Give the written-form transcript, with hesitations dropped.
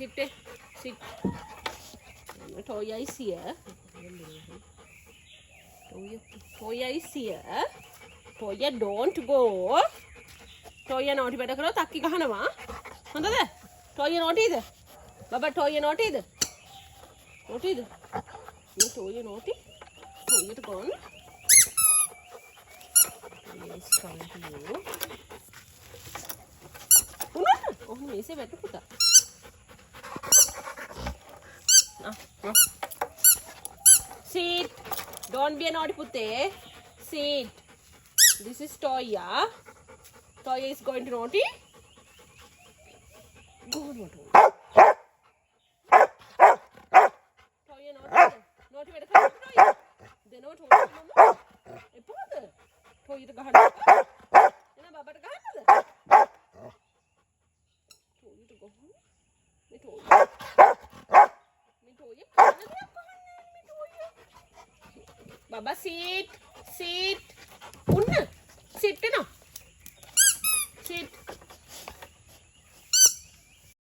Sit. Sit. Toya is here. Toya is here. Toya don't go. Toya naughty better කරොත් අක්කි ගහනවා. හොඳද? Toya naughtyද? Baba Toya naughtyද? Naughtyද? මේ Toya naughty? Toya to gone. Yes, come to you. උනන්න. ඔහොම මේසේ වැටු පුතා. Sit. Don't be a naughty putte. Sit. This is Toya. Toya is going to naughty. Go on, Toya naughty. Naughty better come Toya. They know Toya mama. එපොද? Toya to ගහන්න. එන බබට ගහන්නද? Toya to ගහන්න. මේ Toya. මේ Toya කන දෙයක් ගහන්නේ මේ Toya. Baba sit. Sit. උන්න. Sit වෙනවා.